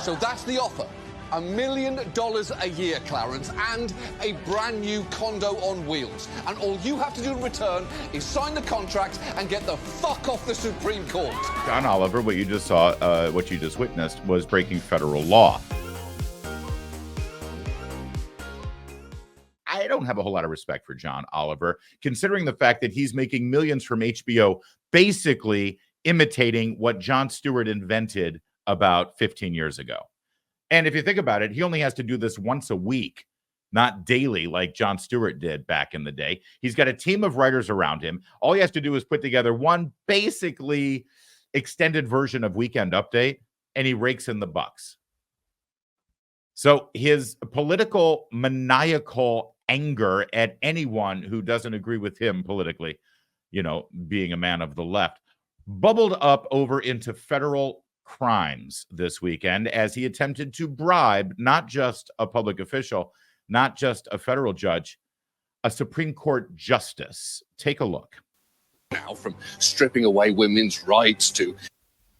So that's the offer. $1 million a year, Clarence, and a brand new condo on wheels. And all you have to do in return is sign the contract and get the fuck off the Supreme Court. John Oliver, what you just saw, what you just witnessed, was breaking federal law. I don't have a whole lot of respect for John Oliver, considering the fact that he's making millions from HBO, basically imitating what Jon Stewart invented about 15 years ago. And if you think about it, he only has to do this once a week, not daily like Jon Stewart did back in the day. He's got a team of writers around him. All he has to do is put together one basically extended version of Weekend Update, and he rakes in the bucks. So his political maniacal anger at anyone who doesn't agree with him politically, being a man of the left, bubbled up over into federal crimes this weekend as he attempted to bribe not just a public official, not just a federal judge, a Supreme Court justice. Take a look. Now, from stripping away women's rights to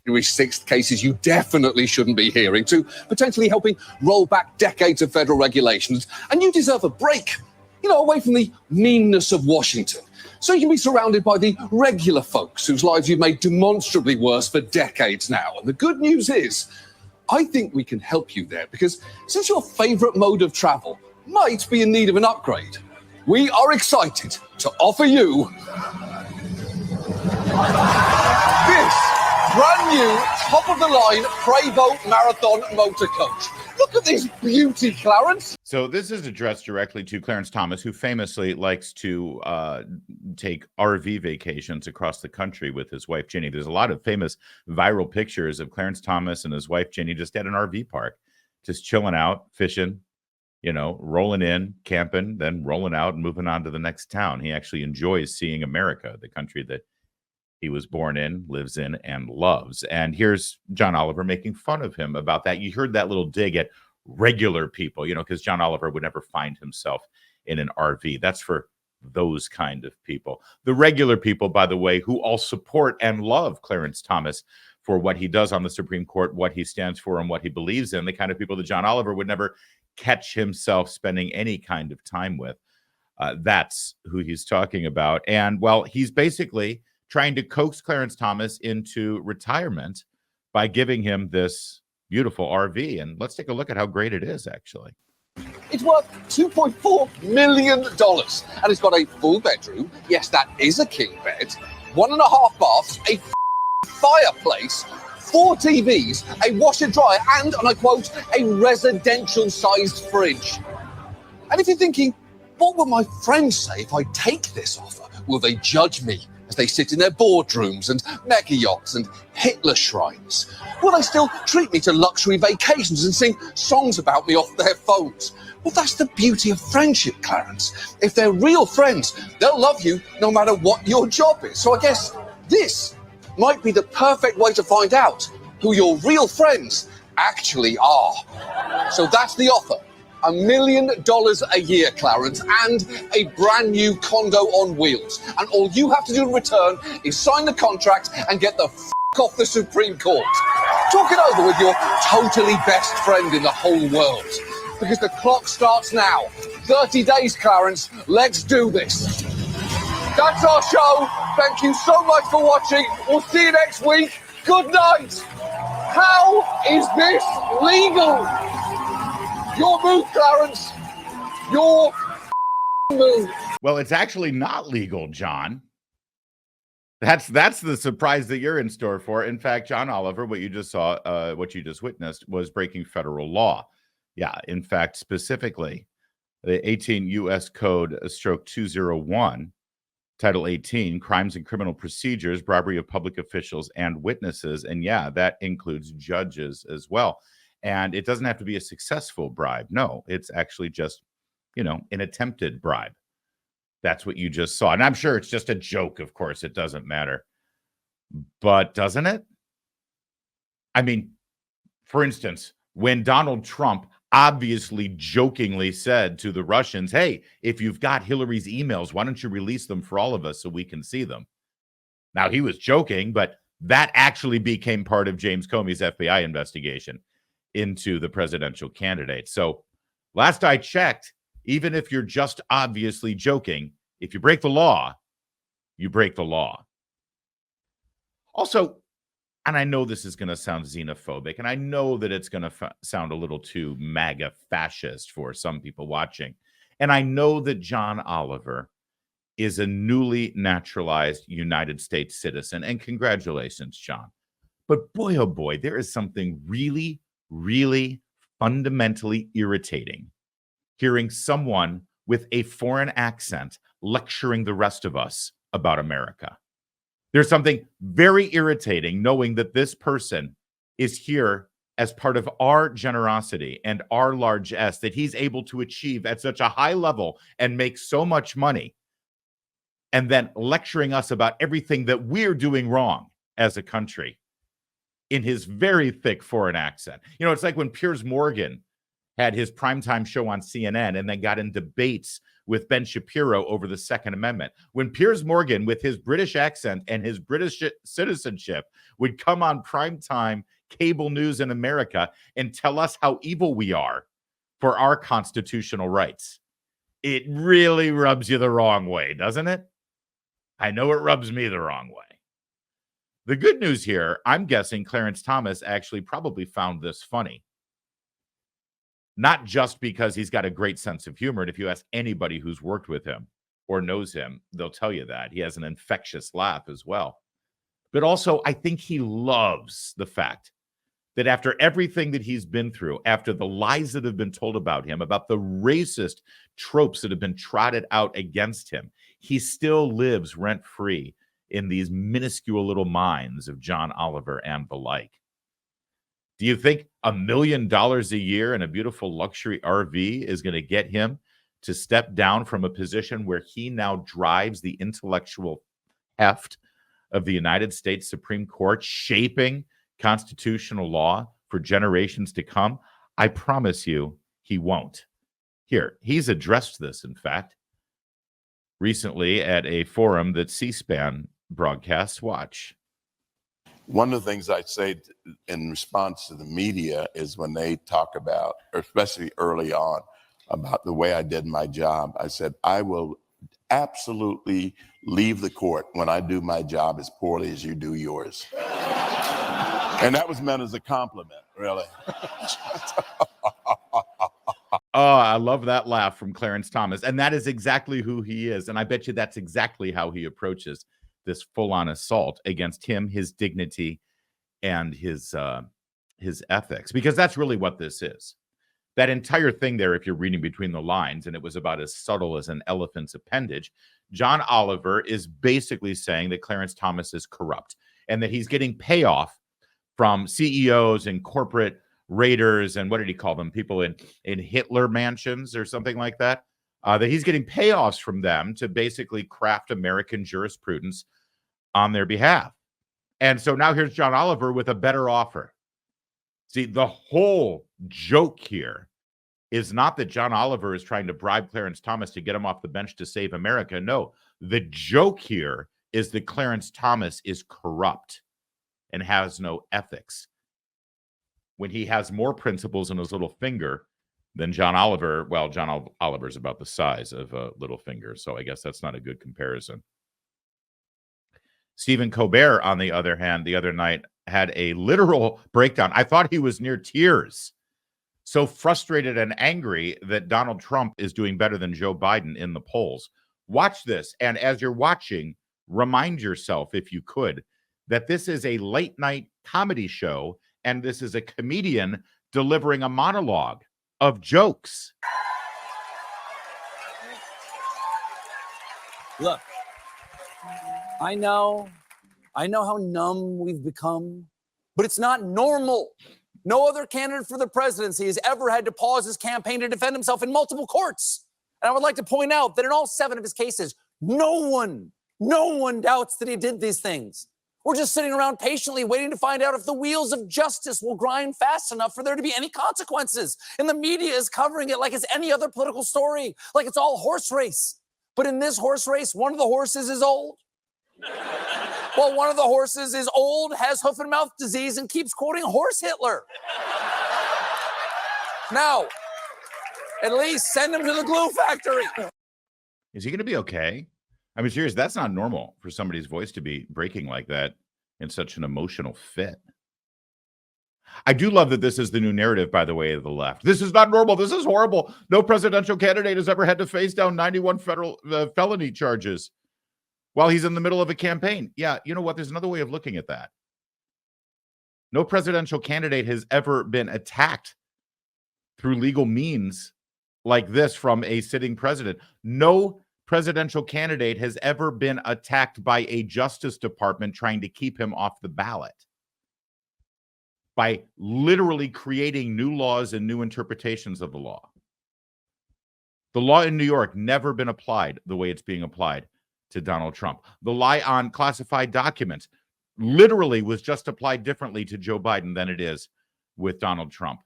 January 6th cases you definitely shouldn't be hearing, to potentially helping roll back decades of federal regulations. And you deserve a break, away from the meanness of Washington, so you can be surrounded by the regular folks whose lives you've made demonstrably worse for decades now. And the good news is, I think we can help you there, because since your favorite mode of travel might be in need of an upgrade, we are excited to offer you this brand new, top-of-the-line Prevost Marathon motor coach. Look at this beauty, Clarence. So this is addressed directly to Clarence Thomas, who famously likes to take RV vacations across the country with his wife, Ginny. There's a lot of famous viral pictures of Clarence Thomas and his wife, Ginny, just at an RV park, just chilling out, fishing, rolling in, camping, then rolling out and moving on to the next town. He actually enjoys seeing America, the country that he was born in, lives in, and loves. And here's John Oliver making fun of him about that. You heard that little dig at regular people, because John Oliver would never find himself in an RV. That's for those kind of people. The regular people, by the way, who all support and love Clarence Thomas for what he does on the Supreme Court, what he stands for, and what he believes in, the kind of people that John Oliver would never catch himself spending any kind of time with. That's who he's talking about. And, well, he's basically trying to coax Clarence Thomas into retirement by giving him this beautiful RV. And let's take a look at how great it is, actually. It's worth $2.4 million. And it's got a full bedroom. Yes, that is a king bed. 1.5 baths, a fireplace, 4 TVs, a washer dryer, and I quote, a residential-sized fridge. And if you're thinking, what will my friends say if I take this offer? Will they judge me as they sit in their boardrooms and mega yachts and Hitler shrines? Will they still treat me to luxury vacations and sing songs about me off their phones? Well, that's the beauty of friendship, Clarence. If they're real friends, they'll love you no matter what your job is. So I guess this might be the perfect way to find out who your real friends actually are. So that's the offer. $1 million a year, Clarence, and a brand new condo on wheels. And all you have to do in return is sign the contract and get the f*** off the Supreme Court. Talk it over with your totally best friend in the whole world. Because the clock starts now. 30 days, Clarence. Let's do this. That's our show. Thank you so much for watching. We'll see you next week. Good night. How is this legal? Your move, Clarence. Your move. Well, it's actually not legal, John. That's the surprise that you're in store for. In fact, John Oliver, what you just saw, what you just witnessed, was breaking federal law. Yeah, in fact, specifically, the 18 U.S. Code stroke 201, Title 18, Crimes and Criminal Procedures, Bribery of Public Officials and Witnesses. And yeah, that includes judges as well. And it doesn't have to be a successful bribe. No, it's actually just, an attempted bribe. That's what you just saw. And I'm sure it's just a joke. Of course, it doesn't matter. But doesn't it? I mean, for instance, when Donald Trump obviously jokingly said to the Russians, hey, if you've got Hillary's emails, why don't you release them for all of us so we can see them? Now, he was joking, but that actually became part of James Comey's FBI investigation. into the presidential candidate. So last I checked, even if you're just obviously joking, if you break the law, you break the law. Also, and I know this is going to sound xenophobic, and I know that it's going to sound a little too MAGA fascist for some people watching. And I know that John Oliver is a newly naturalized United States citizen. And congratulations, John. But boy, oh boy, there is something really, really fundamentally irritating hearing someone with a foreign accent lecturing the rest of us about America. There's something very irritating knowing that this person is here as part of our generosity and our large S that he's able to achieve at such a high level and make so much money, and then lecturing us about everything that we're doing wrong as a country in his very thick foreign accent. You know, it's like when Piers Morgan had his primetime show on CNN and then got in debates with Ben Shapiro over the Second Amendment. When Piers Morgan, with his British accent and his British citizenship, would come on primetime cable news in America and tell us how evil we are for our constitutional rights. It really rubs you the wrong way, doesn't it? I know it rubs me the wrong way. The good news here, I'm guessing Clarence Thomas actually probably found this funny. Not just because he's got a great sense of humor. And if you ask anybody who's worked with him or knows him, they'll tell you that. He has an infectious laugh as well. But also, I think he loves the fact that after everything that he's been through, after the lies that have been told about him, about the racist tropes that have been trotted out against him, he still lives rent-free in these minuscule little minds of John Oliver and the like. Do you think $1 million a year in a beautiful luxury RV is going to get him to step down from a position where he now drives the intellectual heft of the United States Supreme Court, shaping constitutional law for generations to come? I promise you he won't. Here, he's addressed this, in fact, recently at a forum that C-SPAN broadcasts. Watch. One of the things I say in response to the media is when they talk about, or especially early on, about the way I did my job, I said, I will absolutely leave the court when I do my job as poorly as you do yours. And that was meant as a compliment, really. Oh, I love that laugh from Clarence Thomas. And that is exactly who he is. And I bet you that's exactly how he approaches this full-on assault against him, his dignity, and his ethics. Because that's really what this is. That entire thing there, if you're reading between the lines, and it was about as subtle as an elephant's appendage, John Oliver is basically saying that Clarence Thomas is corrupt and that he's getting payoff from CEOs and corporate raiders and what did he call them? People in Hitler mansions or something like that. That he's getting payoffs from them to basically craft American jurisprudence on their behalf. And so now here's John Oliver with a better offer. See, the whole joke here is not that John Oliver is trying to bribe Clarence Thomas to get him off the bench to save America. No, the joke here is that Clarence Thomas is corrupt and has no ethics, when he has more principles in his little finger than John Oliver. Well, John Oliver's about the size of a little finger, so I guess that's not a good comparison. Stephen Colbert, on the other hand, the other night had a literal breakdown. I thought he was near tears. So frustrated and angry that Donald Trump is doing better than Joe Biden in the polls. Watch this. And as you're watching, remind yourself, if you could, that this is a late night comedy show and this is a comedian delivering a monologue of jokes. Look, I know how numb we've become, but it's not normal. No other candidate for the presidency has ever had to pause his campaign to defend himself in multiple courts. And I would like to point out that in all 7 of his cases, no one doubts that he did these things. We're just sitting around patiently waiting to find out if the wheels of justice will grind fast enough for there to be any consequences. And the media is covering it like it's any other political story, like it's all horse race. But in this horse race, one of the horses is old. Well, one of the horses is old, has hoof and mouth disease, and keeps quoting Horse Hitler. Now, at least send him to the glue factory. Is he going to be okay? I mean, serious, that's not normal for somebody's voice to be breaking like that in such an emotional fit. I do love that this is the new narrative, by the way, of the left. This is not normal. This is horrible. No presidential candidate has ever had to face down 91 federal felony charges while he's in the middle of a campaign. Yeah, you know what? There's another way of looking at that. No presidential candidate has ever been attacked through legal means like this from a sitting president. No presidential candidate has ever been attacked by a Justice Department trying to keep him off the ballot by literally creating new laws and new interpretations of the law. The law in New York never been applied the way it's being applied to Donald Trump. The lie on classified documents literally was just applied differently to Joe Biden than it is with Donald Trump,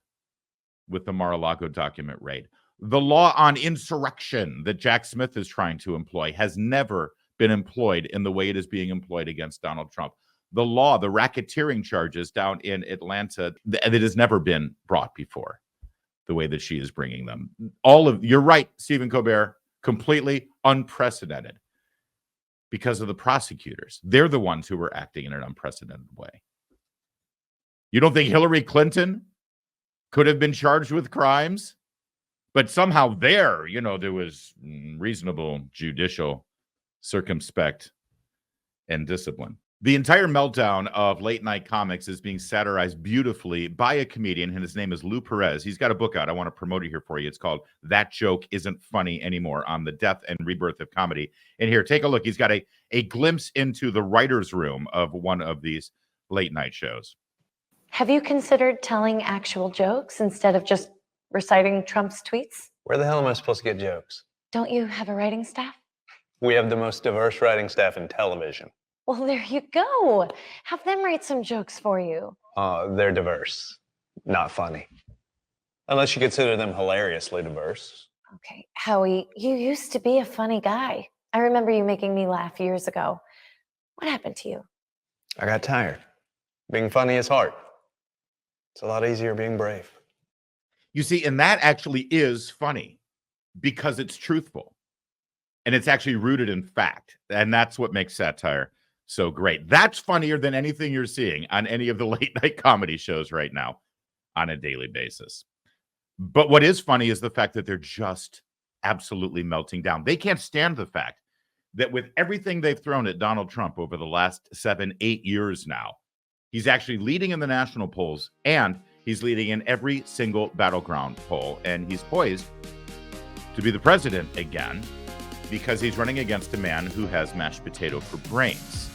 with the Mar-a-Lago document raid. The law on insurrection that Jack Smith is trying to employ has never been employed in the way it is being employed against Donald Trump. The law, the racketeering charges down in Atlanta, that has never been brought before, the way that she is bringing them. You're right, Stephen Colbert, completely unprecedented because of the prosecutors. They're the ones who were acting in an unprecedented way. You don't think Hillary Clinton could have been charged with crimes? But somehow there was reasonable judicial circumspect and discipline. The entire meltdown of late night comics is being satirized beautifully by a comedian, and his name is Lou Perez. He's got a book out. I want to promote it here for you. It's called That Joke Isn't Funny Anymore, on the death and rebirth of comedy. And here, take a look. He's got a glimpse into the writer's room of one of these late night shows. Have you considered telling actual jokes instead of just reciting Trump's tweets? Where the hell am I supposed to get jokes? Don't you have a writing staff? We have the most diverse writing staff in television. Well, there you go. Have them write some jokes for you. They're diverse, not funny. Unless you consider them hilariously diverse. Okay, Howie, you used to be a funny guy. I remember you making me laugh years ago. What happened to you? I got tired. Being funny is hard. It's a lot easier being brave. You see, and that actually is funny because it's truthful and it's actually rooted in fact. And that's what makes satire so great. That's funnier than anything you're seeing on any of the late night comedy shows right now on a daily basis. But what is funny is the fact that they're just absolutely melting down. They can't stand the fact that with everything they've thrown at Donald Trump over the last 7-8 years now, he's actually leading in the national polls and he's leading in every single battleground poll. And he's poised to be the president again because he's running against a man who has mashed potato for brains.